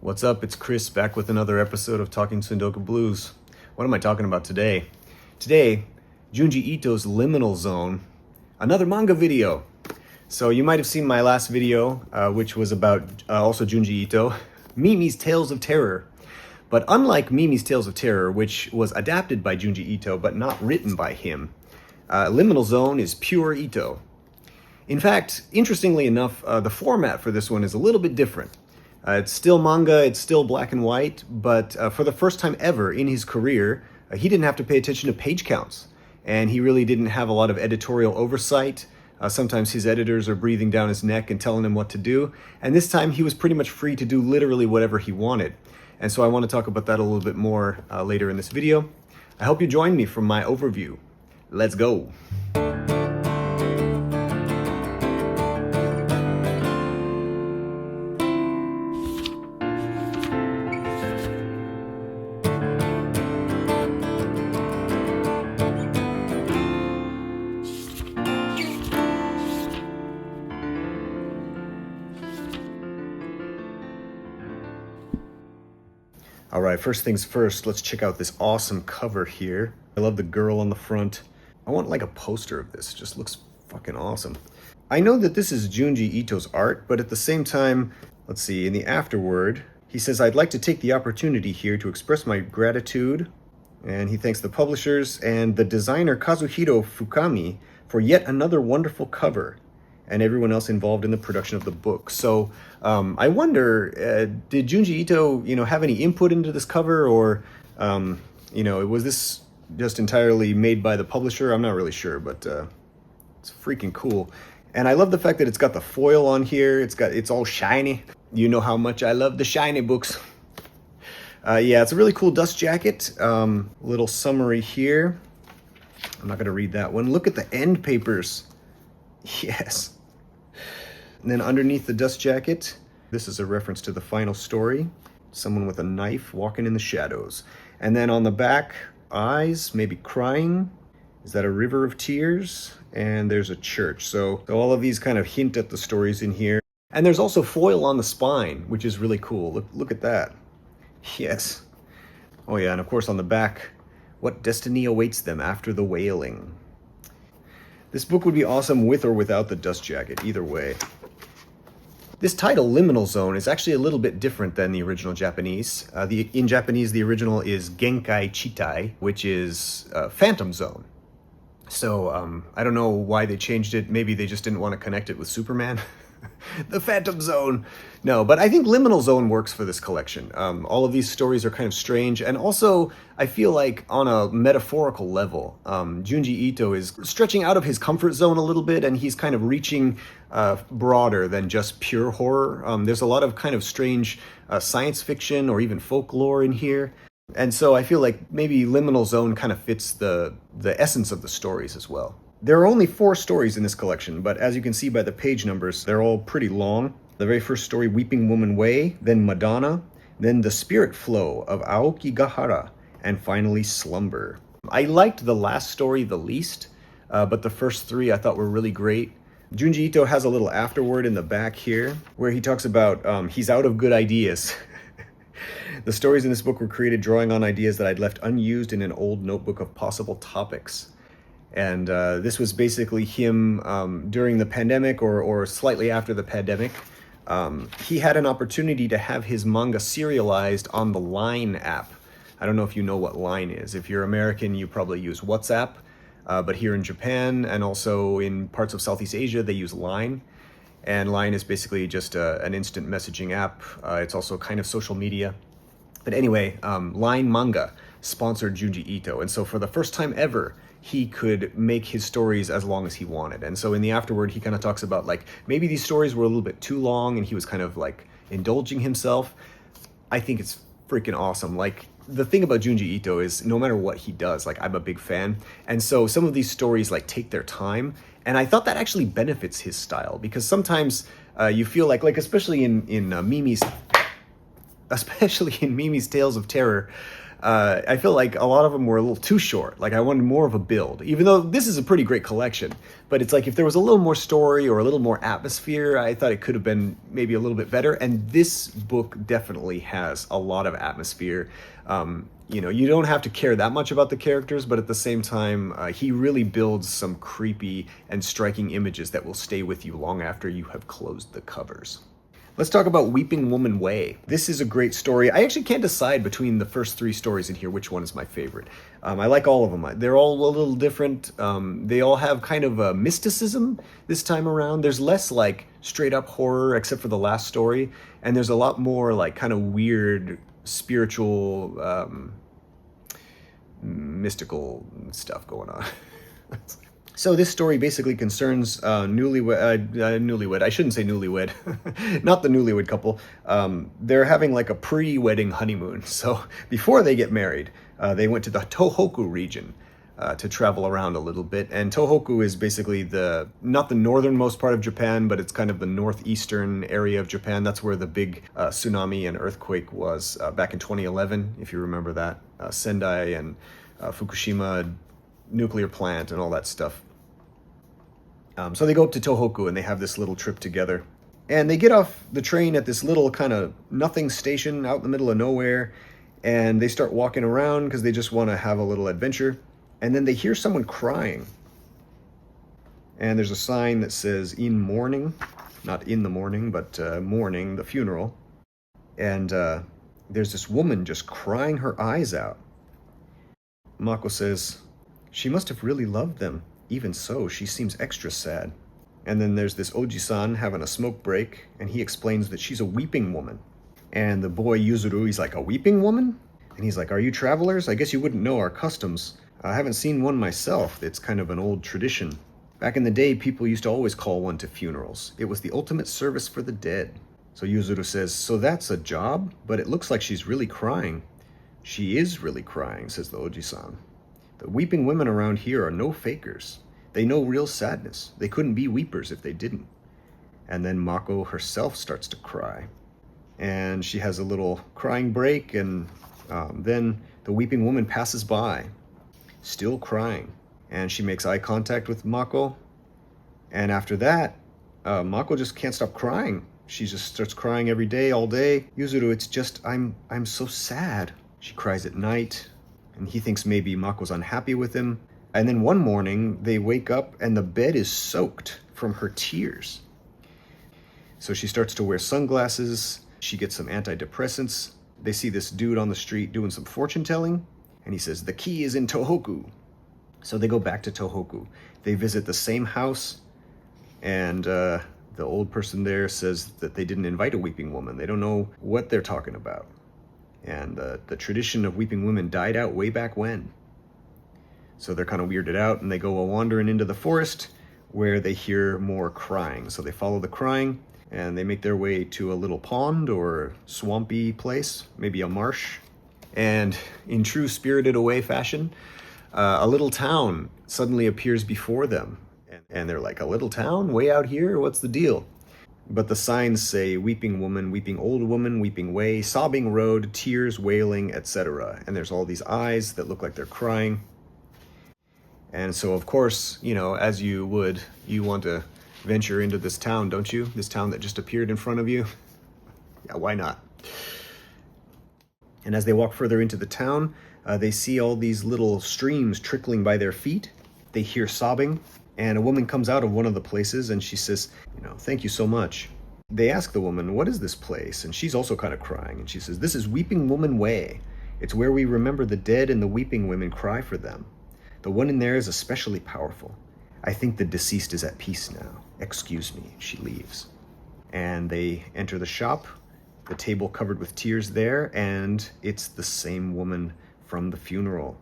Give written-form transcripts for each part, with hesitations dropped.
What's up? It's Chris back with another episode of Talking Sundoku Blues. What am I talking about today? Today, Junji Ito's Liminal Zone, another manga video. So you might have seen my last video, which was about also Junji Ito, Mimi's Tales of Terror. But unlike Mimi's Tales of Terror, which was adapted by Junji Ito but not written by him, Liminal Zone is pure Ito. In fact, interestingly enough, the format for this one is a little bit different. It's still manga, it's still black and white, but for the first time ever in his career, he didn't have to pay attention to page counts. And he really didn't have a lot of editorial oversight. Sometimes his editors are breathing down his neck and telling him what to do. And this time he was pretty much free to do literally whatever he wanted. And so I want to talk about that a little bit more later in this video. I hope you join me for my overview. Let's go. All right, first things first, let's check out this awesome cover here. I love the girl on the front. I want like a poster of this. It just looks fucking awesome. I know that this is Junji Ito's art, but at the same time, let's see, in the afterword, he says, I'd like to take the opportunity here to express my gratitude. And he thanks the publishers and the designer Kazuhiro Fukami for yet another wonderful cover, and everyone else involved in the production of the book. So I wonder, did Junji Ito, have any input into this cover, or, was this just entirely made by the publisher? I'm not really sure, but it's freaking cool. And I love the fact that it's got the foil on here. It's all shiny. You know how much I love the shiny books. Yeah, it's a really cool dust jacket. Little summary here. I'm not going to read that one. Look at the end papers. Yes. And then underneath the dust jacket, this is a reference to the final story. Someone with a knife walking in the shadows. And then on the back, eyes, maybe crying. Is that a river of tears? And there's a church. So all of these kind of hint at the stories in here. And there's also foil on the spine, which is really cool. Look at that. Yes. Oh yeah, and of course on the back, what destiny awaits them after the wailing. This book would be awesome with or without the dust jacket, either way. This title, Liminal Zone, is actually a little bit different than the original Japanese. In Japanese, the original is Genkai Chitai, which is Phantom Zone. So I don't know why they changed it. Maybe they just didn't want to connect it with Superman. The Phantom Zone. No, but I think Liminal Zone works for this collection. All of these stories are kind of strange, and also I feel like on a metaphorical level, Junji Ito is stretching out of his comfort zone a little bit, and he's kind of reaching broader than just pure horror. There's a lot of kind of strange science fiction or even folklore in here. And so I feel like maybe Liminal Zone kind of fits the essence of the stories as well. There are only 4 stories in this collection, but as you can see by the page numbers, they're all pretty long. The very first story, Weeping Woman Way, then Madonna, then The Spirit Flow of Aokigahara, and finally Slumber. I liked the last story the least, but the first 3 I thought were really great. Junji Ito has a little afterword in the back here, where he talks about he's out of good ideas. The stories in this book were created drawing on ideas that I'd left unused in an old notebook of possible topics. And this was basically him during the pandemic or slightly after the pandemic. He had an opportunity to have his manga serialized on the Line app. I don't know if you know what Line is. If you're American, you probably use WhatsApp. But here in Japan and also in parts of Southeast Asia, they use Line. And Line is basically just an instant messaging app. It's also kind of social media. But anyway, Line Manga sponsored Junji Ito. And so for the first time ever, he could make his stories as long as he wanted. And so in the afterword, he kind of talks about like, maybe these stories were a little bit too long and he was kind of like indulging himself. I think it's freaking awesome. Like, the thing about Junji Ito is no matter what he does, like, I'm a big fan. And so some of these stories like take their time. And I thought that actually benefits his style, because sometimes you feel like especially in Mimi's Tales of Terror, I feel like a lot of them were a little too short. Like I wanted more of a build, even though this is a pretty great collection. But it's like if there was a little more story or a little more atmosphere, I thought it could have been maybe a little bit better. And this book definitely has a lot of atmosphere. You know, you don't have to care that much about the characters, but at the same time, he really builds some creepy and striking images that will stay with you long after you have closed the covers. Let's talk about Weeping Woman Way. This is a great story. I actually can't decide between the first 3 stories in here which one is my favorite. I like all of them. They're all a little different. They all have kind of a mysticism this time around. There's less like straight up horror except for the last story. And there's a lot more like kind of weird spiritual, mystical stuff going on. So this story basically concerns newlywed. I shouldn't say newlywed, not the newlywed couple. They're having like a pre-wedding honeymoon. So before they get married, they went to the Tohoku region to travel around a little bit. And Tohoku is basically not the northernmost part of Japan, but it's kind of the northeastern area of Japan. That's where the big tsunami and earthquake was back in 2011, if you remember that. Sendai and Fukushima nuclear plant and all that stuff. So they go up to Tohoku and they have this little trip together. And they get off the train at this little kind of nothing station out in the middle of nowhere. And they start walking around because they just want to have a little adventure. And then they hear someone crying. And there's a sign that says in mourning, not in the morning, but mourning, the funeral. And there's this woman just crying her eyes out. Mako says, "She must have really loved them. Even so, she seems extra sad." And then there's this Oji-san having a smoke break, and he explains that she's a weeping woman. And the boy Yuzuru, he's like, "A weeping woman?" And he's like, "Are you travelers? I guess you wouldn't know our customs. I haven't seen one myself. It's kind of an old tradition. Back in the day, people used to always call one to funerals. It was the ultimate service for the dead." So Yuzuru says, "So that's a job? But it looks like she's really crying." "She is really crying," says the Oji-san. "The weeping women around here are no fakers. They know real sadness. They couldn't be weepers if they didn't." And then Mako herself starts to cry. And she has a little crying break, and then the weeping woman passes by, still crying. And she makes eye contact with Mako. And after that, Mako just can't stop crying. She just starts crying every day, all day. "Yuzuru, it's just, I'm so sad." She cries at night. And he thinks maybe Mako's unhappy with him. And then one morning, they wake up and the bed is soaked from her tears. So she starts to wear sunglasses. She gets some antidepressants. They see this dude on the street doing some fortune telling. And he says, "The key is in Tohoku." So they go back to Tohoku. They visit the same house. And the old person there says that they didn't invite a weeping woman. They don't know what they're talking about. And the tradition of weeping women died out way back when. So they're kind of weirded out, and they go wandering into the forest where they hear more crying. So they follow the crying, and they make their way to a little pond or swampy place, maybe a marsh. And in true Spirited Away fashion, a little town suddenly appears before them. And they're like, "A little town way out here? What's the deal?" But the signs say weeping woman, weeping old woman, weeping way, sobbing road, tears, wailing, etc. And there's all these eyes that look like they're crying. And so, of course, you know, as you would, you want to venture into this town, don't you? This town that just appeared in front of you. Yeah, why not? And as they walk further into the town, they see all these little streams trickling by their feet. They hear sobbing. And a woman comes out of one of the places and she says, "Thank you so much." They ask the woman, "What is this place?" And she's also kind of crying. And she says, "This is Weeping Woman Way. It's where we remember the dead and the weeping women cry for them. The one in there is especially powerful. I think the deceased is at peace now. Excuse me." She leaves. And they enter the shop, the table covered with tears there, and it's the same woman from the funeral.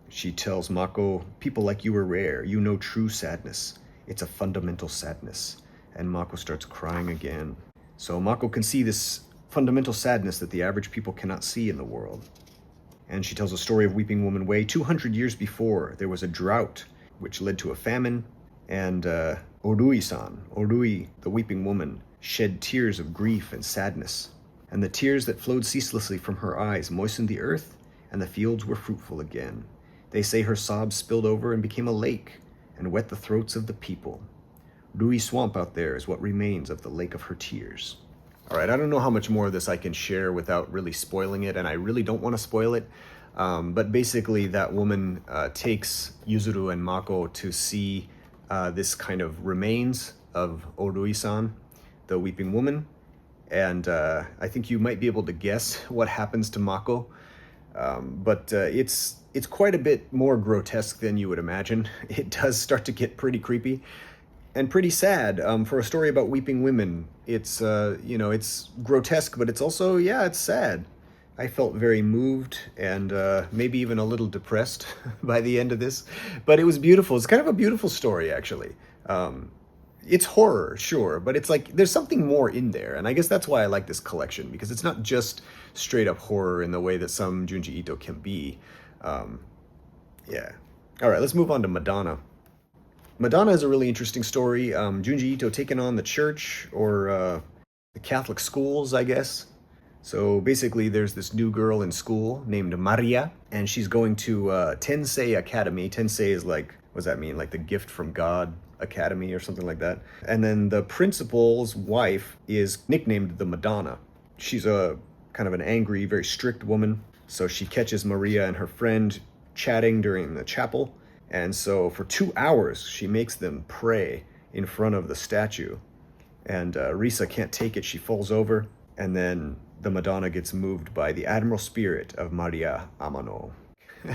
She tells Mako, "People like you are rare. You know true sadness. It's a fundamental sadness." And Mako starts crying again. So Mako can see this fundamental sadness that the average people cannot see in the world. And she tells a story of Weeping Woman Way. 200 years before, there was a drought, which led to a famine. And Orui, the weeping woman, shed tears of grief and sadness. And the tears that flowed ceaselessly from her eyes moistened the earth and the fields were fruitful again. They say her sobs spilled over and became a lake, and wet the throats of the people. Rui Swamp out there is what remains of the lake of her tears. All right, I don't know how much more of this I can share without really spoiling it, and I really don't want to spoil it. But basically, that woman takes Yuzuru and Mako to see this kind of remains of Orui-san, the weeping woman. And I think you might be able to guess what happens to Mako. But it's quite a bit more grotesque than you would imagine. It does start to get pretty creepy and pretty sad. For a story about weeping women, it's it's grotesque, but it's also, it's sad. I felt very moved and maybe even a little depressed by the end of this, but it was beautiful. It's kind of a beautiful story, actually. It's horror, sure, but it's like there's something more in there, and I guess that's why I like this collection, because it's not just straight up horror in the way that some Junji Ito can be. Yeah. All right, let's move on to Madonna. Madonna is a really interesting story. Junji Ito taking on the church, or the Catholic schools, I guess. So basically, there's this new girl in school named Maria, and she's going to Tensei Academy. Tensei is like, what does that mean? Like the gift from God Academy or something like that. And then the principal's wife is nicknamed the Madonna. She's a kind of an angry, very strict woman. So she catches Maria and her friend chatting during the chapel. And so for 2 hours, she makes them pray in front of the statue. And Risa can't take it. She falls over. And then the Madonna gets moved by the admiral spirit of Maria Amano.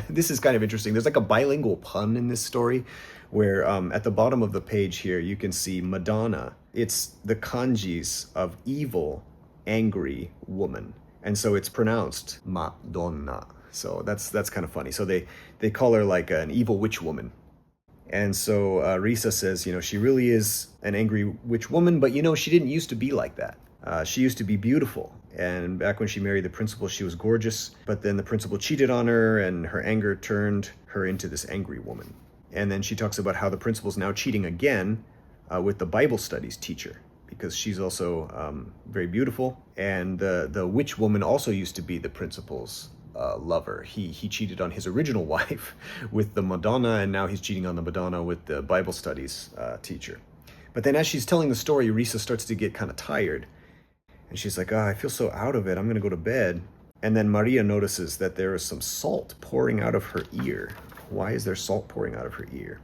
This is kind of interesting. There's like a bilingual pun in this story where at the bottom of the page here, you can see Madonna. It's the kanjis of evil, angry woman. And so it's pronounced Madonna. So that's kind of funny. So they call her like an evil witch woman. And so Risa says, she really is an angry witch woman, but she didn't used to be like that. She used to be beautiful. And back when she married the principal, she was gorgeous. But then the principal cheated on her, and her anger turned her into this angry woman. And then she talks about how the principal's now cheating again with the Bible studies teacher, because she's also very beautiful. And the witch woman also used to be the principal's lover. He cheated on his original wife with the Madonna, and now he's cheating on the Madonna with the Bible studies teacher. But then as she's telling the story, Risa starts to get kind of tired. And she's like, I feel so out of it. I'm going to go to bed. And then Maria notices that there is some salt pouring out of her ear. Why is there salt pouring out of her ear?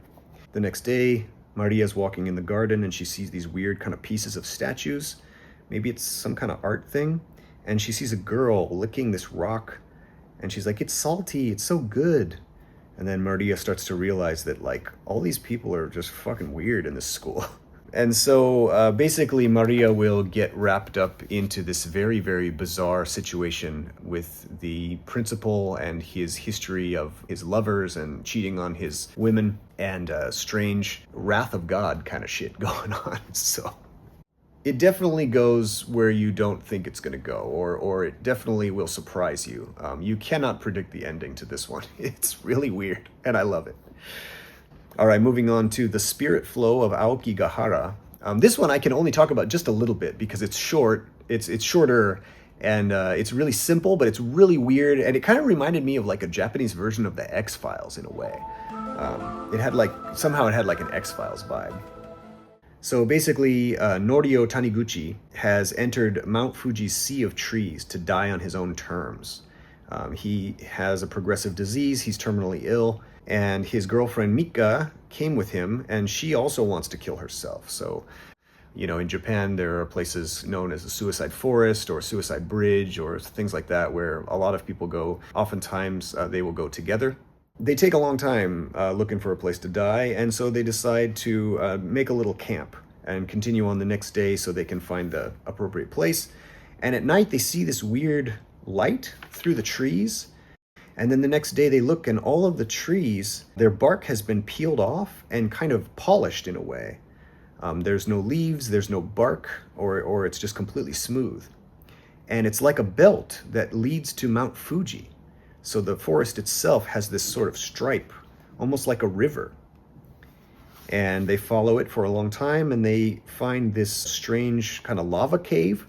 The next day, Maria's walking in the garden and she sees these weird kind of pieces of statues. Maybe it's some kind of art thing. And she sees a girl licking this rock. And she's like, it's salty. It's so good. And then Maria starts to realize that like all these people are just fucking weird in this school. And so basically Maria will get wrapped up into this very, very bizarre situation with the principal and his history of his lovers and cheating on his women and strange wrath of God kind of shit going on. So it definitely goes where you don't think it's going to go, or it definitely will surprise you. You cannot predict the ending to this one. It's really weird, and I love it. All right, moving on to the Spirit Flow of Aokigahara. This one I can only talk about just a little bit because it's short. It's shorter, and it's really simple, but it's really weird, and it kind of reminded me of like a Japanese version of the X-Files in a way. It had like an X-Files vibe. So basically, Norio Taniguchi has entered Mount Fuji's sea of trees to die on his own terms. He has a progressive disease, he's terminally ill, and his girlfriend Mika came with him, and she also wants to kill herself. So, in Japan, there are places known as the suicide forest or suicide bridge or things like that where a lot of people go. Oftentimes, they will go together. They take a long time looking for a place to die, and so they decide to make a little camp and continue on the next day so they can find the appropriate place. And at night, they see this weird light through the trees. And then the next day they look and all of the trees, their bark has been peeled off and kind of polished in a way. There's no leaves, there's no bark, or it's just completely smooth. And it's like a belt that leads to Mount Fuji. So the forest itself has this sort of stripe, almost like a river. And they follow it for a long time and they find this strange kind of lava cave.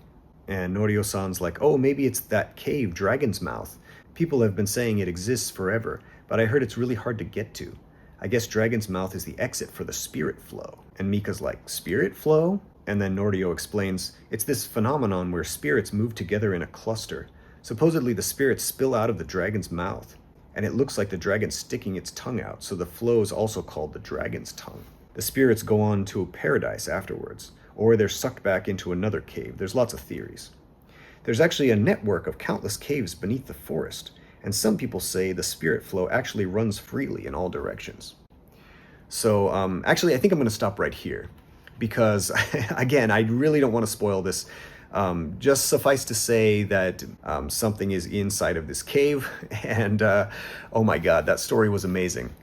And Norio-san's like, oh, maybe it's that cave, Dragon's Mouth. People have been saying it exists forever, but I heard it's really hard to get to. I guess Dragon's Mouth is the exit for the Spirit Flow. And Mika's like, Spirit Flow? And then Nordio explains, it's this phenomenon where spirits move together in a cluster. Supposedly the spirits spill out of the dragon's mouth, and it looks like the dragon sticking its tongue out, so the flow is also called the dragon's tongue. The spirits go on to paradise afterwards, or they're sucked back into another cave. There's lots of theories. There's actually a network of countless caves beneath the forest, and some people say the spirit flow actually runs freely in all directions. So actually, I think I'm going to stop right here, because again, I really don't want to spoil this. Just suffice to say that something is inside of this cave, and oh my god, that story was amazing.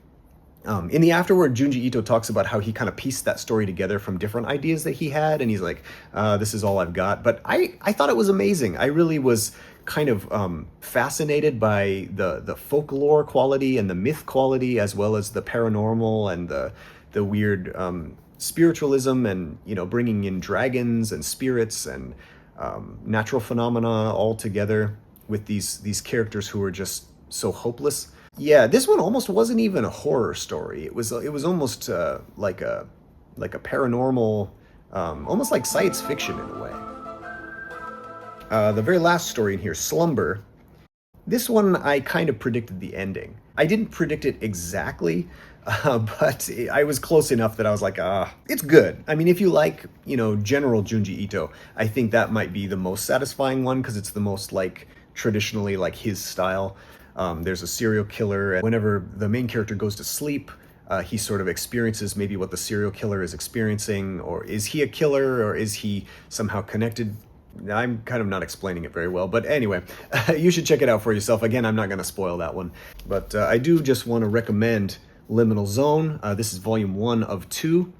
In the afterword, Junji Ito talks about how he kind of pieced that story together from different ideas that he had, and he's like, this is all I've got. But I thought it was amazing. I really was kind of fascinated by the folklore quality and the myth quality, as well as the paranormal and the weird spiritualism, and, you know, bringing in dragons and spirits and natural phenomena all together with these characters who are just so hopeless. Yeah, this one almost wasn't even a horror story. It was almost like a paranormal, almost like science fiction in a way. The very last story in here, Slumber. This one I kind of predicted the ending. I didn't predict it exactly, but I was close enough that I was like, it's good. I mean, if you like, you know, general Junji Ito, I think that might be the most satisfying one, because it's the most like traditionally like his style. There's a serial killer, and whenever the main character goes to sleep, he sort of experiences maybe what the serial killer is experiencing, or is he a killer, or is he somehow connected? I'm kind of not explaining it very well, but anyway, you should check it out for yourself. Again, I'm not going to spoil that one, but I do just want to recommend Liminal Zone. This is volume 1 of 2.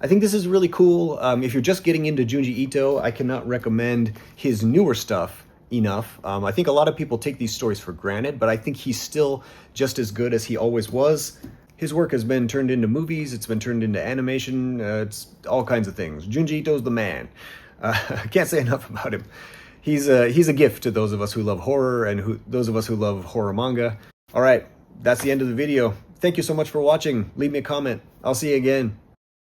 I think this is really cool. If you're just getting into Junji Ito, I cannot recommend his newer stuff enough. I think a lot of people take these stories for granted, but I think he's still just as good as he always was. His work has been turned into movies, it's been turned into animation, it's all kinds of things. Junji Ito's the man. I can't say enough about him. He's a gift to those of us who love horror, and those of us who love horror manga. All right, that's the end of the video. Thank you so much for watching. Leave me a comment. I'll see you again.